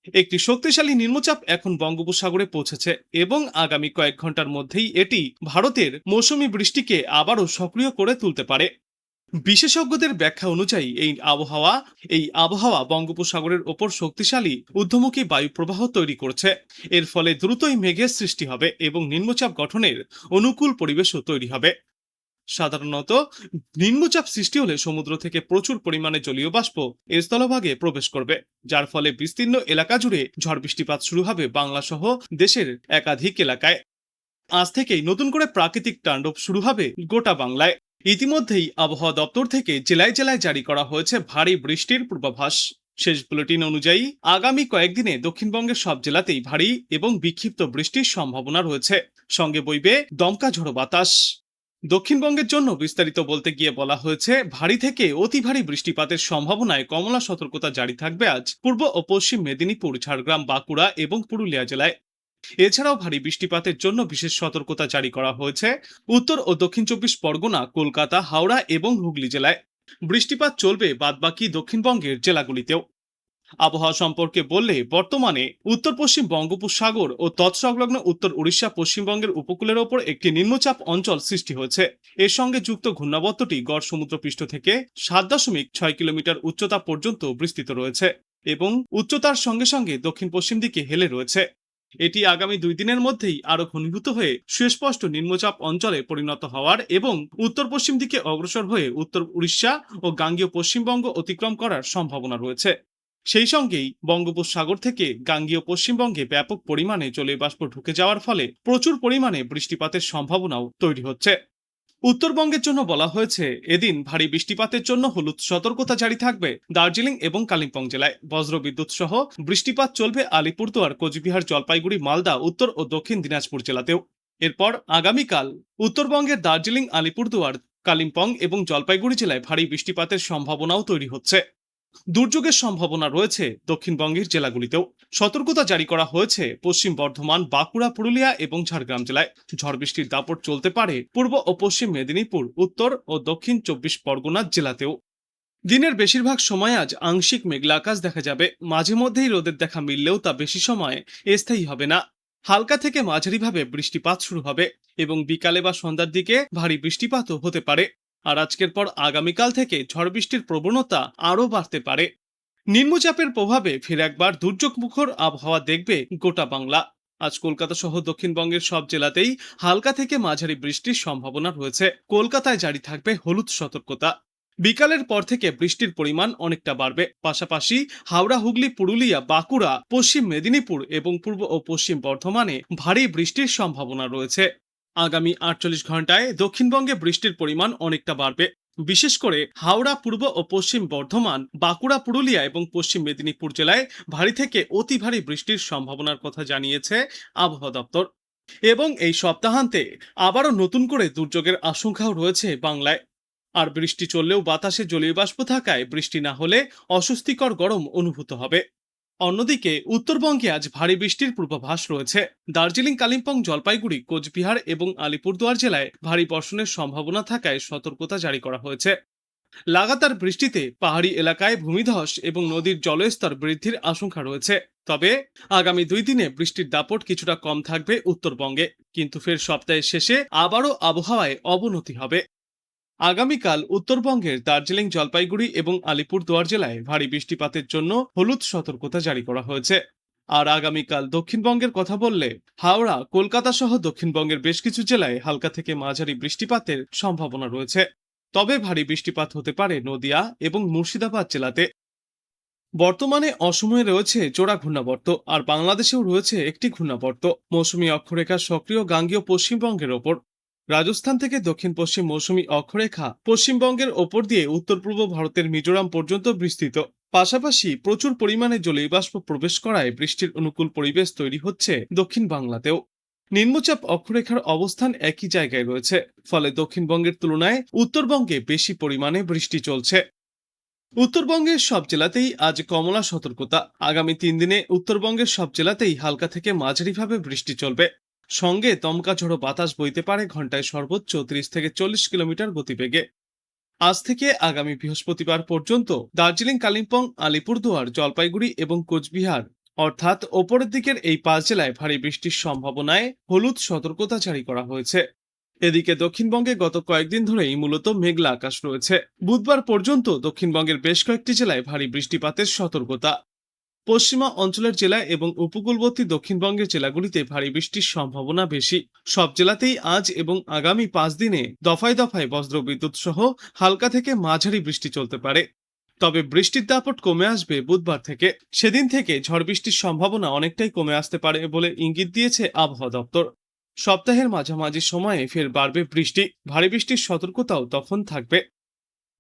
একটি শক্তিশালী নিম্নচাপ এখন বঙ্গোপসাগরে পৌঁছেছে এবং আগামী কয়েক ঘন্টার মধ্যেই এটি ভারতের মৌসুমী বৃষ্টিকে আবারও সক্রিয় করে তুলতে পারে। বিশেষজ্ঞদের ব্যাখ্যা অনুযায়ী এই আবহাওয়া বঙ্গোপসাগরের ওপর শক্তিশালী ঊর্ধ্বমুখী বায়ু প্রবাহ তৈরি করছে। এর ফলে দ্রুতই মেঘের সৃষ্টি হবে এবং নিম্নচাপ গঠনের অনুকূল পরিবেশও তৈরি হবে। সাধারণত নিম্নচাপ সৃষ্টি হলে সমুদ্র থেকে প্রচুর পরিমাণে জলীয় বাষ্প এর স্থলভাগে প্রবেশ করবে, যার ফলে বিস্তীর্ণ এলাকা জুড়ে ঝড় বৃষ্টিপাত শুরু হবে বাংলা সহ দেশের একাধিক এলাকায়। আজ থেকেই নতুন করে প্রাকৃতিক তাণ্ডব শুরু হবে গোটা বাংলায়। ইতিমধ্যেই আবহাওয়া দপ্তর থেকে জেলায় জেলায় জারি করা হয়েছে ভারী বৃষ্টির পূর্বাভাস। শেষ বুলেটিন অনুযায়ী আগামী কয়েকদিনে দক্ষিণবঙ্গের সব জেলাতেই ভারী এবং বিক্ষিপ্ত বৃষ্টির সম্ভাবনা রয়েছে, সঙ্গে বইবে দমকা ঝোড়ো বাতাস। দক্ষিণবঙ্গের জন্য বিস্তারিত বলতে গিয়ে বলা হয়েছে, ভারী থেকে অতি ভারী বৃষ্টিপাতের সম্ভাবনায় কমলা সতর্কতা জারি থাকবে আজ পূর্ব ও পশ্চিম মেদিনীপুর, ঝাড়গ্রাম, বাঁকুড়া এবং পুরুলিয়া জেলায়। এছাড়াও ভারী বৃষ্টিপাতের জন্য বিশেষ সতর্কতা জারি করা হয়েছে উত্তর ও দক্ষিণ চব্বিশ পরগনা, কলকাতা, হাওড়া এবং হুগলি জেলায়। বৃষ্টিপাত চলবে বাদবাকি দক্ষিণবঙ্গের জেলাগুলিতেও। আবহাওয়া সম্পর্কে বললে, বর্তমানে উত্তর পশ্চিম বঙ্গোপসাগর ও তৎসংলগ্ন উত্তর উড়িষ্যা, পশ্চিমবঙ্গের উপকূলের ওপর একটি নিম্নচাপ অঞ্চল সৃষ্টি হয়েছে। এর সঙ্গে যুক্ত ঘূর্ণাবর্তটি গড় সমুদ্রপৃষ্ঠ থেকে 7.6 কিলোমিটার উচ্চতা পর্যন্ত বিস্তৃত রয়েছে এবং উচ্চতার সঙ্গে সঙ্গে দক্ষিণ পশ্চিম দিকে হেলে রয়েছে। এটি আগামী 2 দিনের মধ্যেই আরো ঘনীভূত হয়ে সুস্পষ্ট নিম্নচাপ অঞ্চলে পরিণত হওয়ার এবং উত্তর পশ্চিম দিকে অগ্রসর হয়ে উত্তর উড়িষ্যা ও গাঙ্গেয় পশ্চিমবঙ্গ অতিক্রম করার সম্ভাবনা রয়েছে। সেই সঙ্গেই বঙ্গোপসাগর থেকে গাঙ্গেয় পশ্চিমবঙ্গে ব্যাপক পরিমাণে জলীয় বাষ্প ঢুকে যাওয়ার ফলে প্রচুর পরিমাণে বৃষ্টিপাতের সম্ভাবনাও তৈরি হচ্ছে। উত্তরবঙ্গের জন্য বলা হয়েছে, এদিন ভারী বৃষ্টিপাতের জন্য হলুদ সতর্কতা জারি থাকবে দার্জিলিং এবং কালিম্পং জেলায়। বজ্রবিদ্যুৎ সহ বৃষ্টিপাত চলবে আলিপুরদুয়ার, কোচবিহার, জলপাইগুড়ি, মালদা, উত্তর ও দক্ষিণ দিনাজপুর জেলাতেও। এরপর আগামীকাল উত্তরবঙ্গের দার্জিলিং, আলিপুরদুয়ার, কালিম্পং এবং জলপাইগুড়ি জেলায় ভারী বৃষ্টিপাতের সম্ভাবনাও তৈরি হচ্ছে। দুর্যোগের সম্ভাবনা রয়েছে দক্ষিণবঙ্গের জেলাগুলিতেও। সতর্কতা জারি করা হয়েছে পশ্চিম বর্ধমান, বাঁকুড়া, পুরুলিয়া এবং ঝাড়গ্রাম জেলায়। ঝড় বৃষ্টির দাপট চলতে পারে পূর্ব ও পশ্চিম মেদিনীপুর, উত্তর ও দক্ষিণ চব্বিশ পরগনা জেলাতেও। দিনের বেশিরভাগ সময় আজ আংশিক মেঘলা আকাশ দেখা যাবে। মাঝে মধ্যেই রোদের দেখা মিললেও তা বেশি সময় স্থায়ী হবে না। হালকা থেকে মাঝারিভাবে বৃষ্টিপাত শুরু হবে এবং বিকালে বা সন্ধ্যার দিকে ভারী বৃষ্টিপাতও হতে পারে। আর আজকের পর আগামীকাল থেকে ঝড় বৃষ্টির প্রবণতা আরও বাড়তে পারে। নিম্নচাপের প্রভাবে ফের একবার দুর্যোগ মুখর আবহাওয়া দেখবে গোটা বাংলা। আজ কলকাতা সহ দক্ষিণবঙ্গের সব জেলাতেই হালকা থেকে মাঝারি বৃষ্টির সম্ভাবনা রয়েছে। কলকাতায় জারি থাকবে হলুদ সতর্কতা। বিকালের পর থেকে বৃষ্টির পরিমাণ অনেকটা বাড়বে। পাশাপাশি হাওড়া, হুগলি, পুরুলিয়া, বাঁকুড়া, পশ্চিম মেদিনীপুর এবং পূর্ব ও পশ্চিম বর্ধমানে ভারী বৃষ্টির সম্ভাবনা রয়েছে। আগামী 48 ঘন্টায় দক্ষিণবঙ্গে বৃষ্টির পরিমাণ অনেকটা বাড়বে। বিশেষ করে হাওড়া, পূর্ব ও পশ্চিম বর্ধমান, বাঁকুড়া, পুরুলিয়া এবং পশ্চিম মেদিনীপুর জেলায় ভারী থেকে অতি ভারী বৃষ্টির সম্ভাবনার কথা জানিয়েছে আবহাওয়া দপ্তর। এবং এই সপ্তাহান্তে আবারও নতুন করে দুর্যোগের আশঙ্কাও রয়েছে বাংলায়। আর বৃষ্টি চললেও বাতাসে জলীয় বাষ্প থাকায় বৃষ্টি না হলে অস্বস্তিকর গরম অনুভূত হবে। অন্যদিকে উত্তরবঙ্গে আজ ভারী বৃষ্টির পূর্বাভাস রয়েছে। দার্জিলিং, কালিম্পং, জলপাইগুড়ি, কোচবিহার এবং আলিপুরদুয়ার জেলায় ভারী বর্ষণের সম্ভাবনা থাকায় সতর্কতা জারি করা হয়েছে। লাগাতার বৃষ্টিতে পাহাড়ি এলাকায় ভূমিধস এবং নদীর জলস্তর বৃদ্ধির আশঙ্কা রয়েছে। তবে আগামী 2 দিনে বৃষ্টির দাপট কিছুটা কম থাকবে উত্তরবঙ্গে, কিন্তু ফের সপ্তাহের শেষে আবারও আবহাওয়ায় অবনতি হবে। আগামীকাল উত্তরবঙ্গের দার্জিলিং, জলপাইগুড়ি এবং আলিপুরদুয়ার জেলায় ভারী বৃষ্টিপাতের জন্য হলুদ সতর্কতা জারি করা হয়েছে। আর আগামীকাল দক্ষিণবঙ্গের কথা বললে, হাওড়া, কলকাতা সহ দক্ষিণবঙ্গের বেশ কিছু জেলায় হালকা থেকে মাঝারি বৃষ্টিপাতের সম্ভাবনা রয়েছে। তবে ভারী বৃষ্টিপাত হতে পারে নদিয়া এবং মুর্শিদাবাদ জেলাতে। বর্তমানে অসময়ে রয়েছে জোড়া ঘূর্ণাবর্ত, আর বাংলাদেশেও রয়েছে একটি ঘূর্ণাবর্ত মৌসুমী অক্ষরেখা সক্রিয় গাঙ্গেয় পশ্চিমবঙ্গের ওপর। রাজস্থান থেকে দক্ষিণ পশ্চিম মৌসুমী অক্ষরেখা পশ্চিমবঙ্গের ওপর দিয়ে উত্তর পূর্ব ভারতের মিজোরাম পর্যন্ত বিস্তৃত। পাশাপাশি প্রচুর পরিমাণে জলীয় বাষ্প প্রবেশ করায় বৃষ্টির অনুকূল পরিবেশ তৈরি হচ্ছে দক্ষিণ বাংলাতেও। নিম্নচাপ অক্ষরেখার অবস্থান একই জায়গায় রয়েছে, ফলে দক্ষিণবঙ্গের তুলনায় উত্তরবঙ্গে বেশি পরিমাণে বৃষ্টি চলছে। উত্তরবঙ্গের সব জেলাতেই আজ কমলা সতর্কতা। আগামী 3 দিনে উত্তরবঙ্গের সব জেলাতেই হালকা থেকে মাঝারিভাবে বৃষ্টি চলবে। সঙ্গে দমকা ঝোড়ো বাতাস বইতে পারে ঘন্টায় সর্বোচ্চ 30 থেকে 40 কিলোমিটার গতিবেগে। আজ থেকে আগামী বৃহস্পতিবার পর্যন্ত দার্জিলিং, কালিম্পং, আলিপুরদুয়ার, জলপাইগুড়ি এবং কোচবিহার অর্থাৎ ওপরের দিকের এই 5 জেলায় ভারী বৃষ্টির সম্ভাবনায় হলুদ সতর্কতা জারি করা হয়েছে। এদিকে দক্ষিণবঙ্গে গত কয়েকদিন ধরেই মূলত মেঘলা আকাশ রয়েছে। বুধবার পর্যন্ত দক্ষিণবঙ্গের বেশ কয়েকটি জেলায় ভারী বৃষ্টিপাতের সতর্কতা। পশ্চিমা অঞ্চলের জেলা এবং উপকূলবর্তী দক্ষিণবঙ্গের জেলাগুলিতে ভারী বৃষ্টির সম্ভাবনা বেশি। সব জেলাতেই আজ এবং আগামী 5 দিনে দফায় দফায় বজ্রবিদ্যুৎ সহ হালকা থেকে মাঝারি বৃষ্টি চলতে পারে। তবে বৃষ্টির দাপট কমে আসবে বুধবার থেকে। সেদিন থেকে ঝড় বৃষ্টির সম্ভাবনা অনেকটাই কমে আসতে পারে বলে ইঙ্গিত দিয়েছে আবহাওয়া দপ্তর। সপ্তাহের মাঝামাঝি সময়ে ফের বাড়বে বৃষ্টি, ভারী বৃষ্টির সতর্কতাও তখন থাকবে।